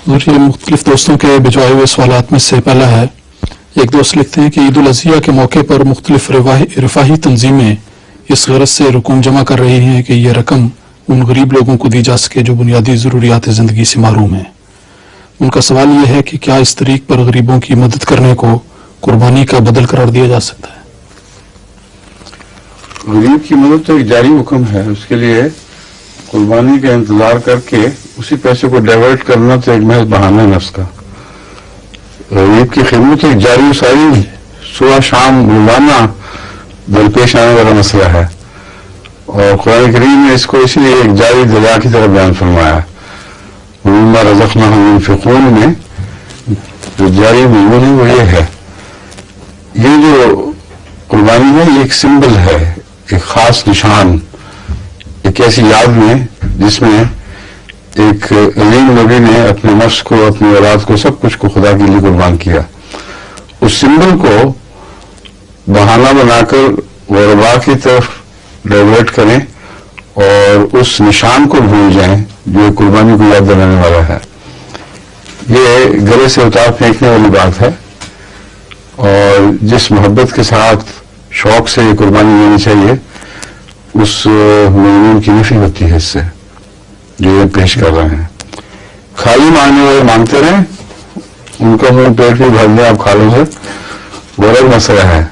اور یہ مختلف دوستوں کے بھجوائے ہوئے سوالات میں سے پہلا ہے. ایک دوست لکھتے ہیں کہ عید الاضحیٰ کے موقع پر مختلف رفاہی تنظیمیں اس غرض سے رقوم جمع کر رہی ہیں کہ یہ رقم ان غریب لوگوں کو دی جا سکے جو بنیادی ضروریات زندگی سے محروم ہیں. ان کا سوال یہ ہے کہ کیا اس طریق پر غریبوں کی مدد کرنے کو قربانی کا بدل قرار دیا جا سکتا ہے؟ غریب کی مدد تو ایک جاری حکم ہے. اس کے لیے قربانی کا انتظار کر کے اسی پیسے کو ڈائیورٹ کرنا تو ایک محض بہانہ ہے نفس کا. غریب کی خدمت ایک جاری ساری صبح شام روزانہ درپیش آنے والا مسئلہ ہے، اور قرآن کریم نے اس کو اسی لیے ایک جاری دریا کی طرف بیان فرمایا. مما رزقناہم ينفقون میں جو جاری مضمون ہے وہ یہ ہے. یہ جو قربانی ہے یہ ایک سمبل ہے، ایک خاص نشان، ایک ایسی یاد میں جس میں ایک عظیم نبی نے اپنے نفس کو، اپنی اولاد کو، سب کچھ کو خدا کے لیے قربان کیا. اس سمبل کو بہانہ بنا کر غربا کی طرف ڈائیورٹ کریں اور اس نشان کو بھول جائیں جو قربانی کو یاد دلانے والا ہے، یہ گلے سے اتار پھینکنے والی بات ہے. اور جس محبت کے ساتھ شوق سے یہ قربانی لینی چاہیے اس مضمون کی نفی ہوتی ہے اس سے جو یہ پیش کر رہے ہیں. خالی مانگنے والے مانگتے رہیں، ان کا منہ پیٹ بھی بھر لیں آپ کھالوں سے، وہ الگ مسئلہ ہے.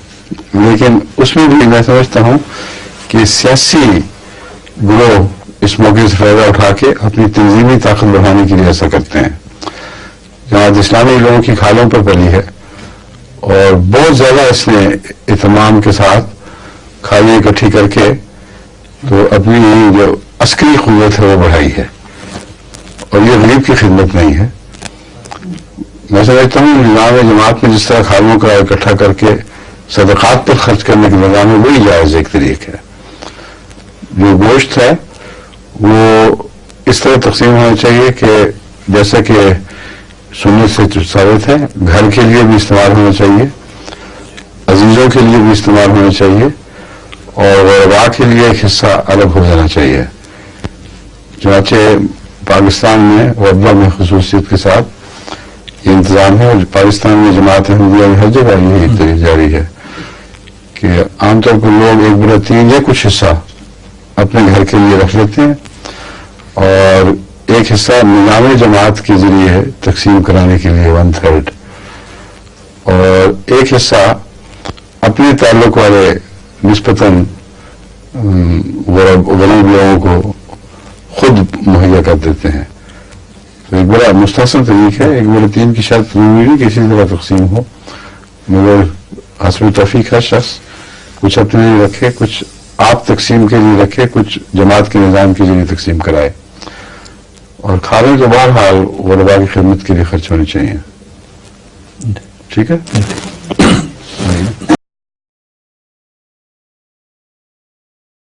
لیکن اس میں بھی میں سمجھتا ہوں کہ سیاسی گروہ اس موقع سے فائدہ اٹھا کے اپنی تنظیمی طاقت بڑھانے کے لیے ایسا کرتے ہیں. جماعت اسلامی لوگوں کی کھالوں پر پلی ہے اور بہت زیادہ اس نے اہتمام کے ساتھ کھالیں اکٹھی کر کے تو اپنی جو عسکری قوت ہے وہ بڑھائی ہے، اور یہ غریب کی خدمت نہیں ہے. میں سمجھتا ہوں نظام جماعت میں جس طرح کھالوں کا اکٹھا کر کے صدقات پر خرچ کرنے کے نظام ہے وہی جائز ایک طریق ہے. جو گوشت ہے وہ اس طرح تقسیم ہونا چاہیے کہ جیسا کہ سنت سے ثابت ہے، گھر کے لیے بھی استعمال ہونا چاہیے، عزیزوں کے لیے بھی استعمال ہونا چاہیے، اور غربا کے لیے ایک حصہ الگ ہو جانا چاہیے. چنانچہ پاکستان میں غربا میں خصوصیت کے ساتھ یہ انتظام ہے. پاکستان میں جماعت احمدیہ میں ہر جگہ یہی جاری ہے کہ عام طور پر لوگ 1/3 یا کچھ حصہ اپنے گھر کے لیے رکھ لیتے ہیں اور ایک حصہ نظام جماعت کے ذریعے تقسیم کرانے کے لیے 1/3، اور ایک حصہ اپنے تعلق والے نسبتاً غریب لوگوں کو خود مہیا کر دیتے ہیں. تو ایک بڑا مختصر طریقہ ہے. 1/3 کی شاید ضروری نہیں کہ اسی طرح تقسیم ہو، مگر حسب توفیق ہے شخص کچھ اپنے لیے رکھے، کچھ آپ تقسیم کے لیے رکھے، کچھ جماعت کے نظام کے لیے تقسیم کرائے. اور کھالیں تو بہرحال غربا کی خدمت کے لیے خرچ ہونی چاہیے. ٹھیک ہے.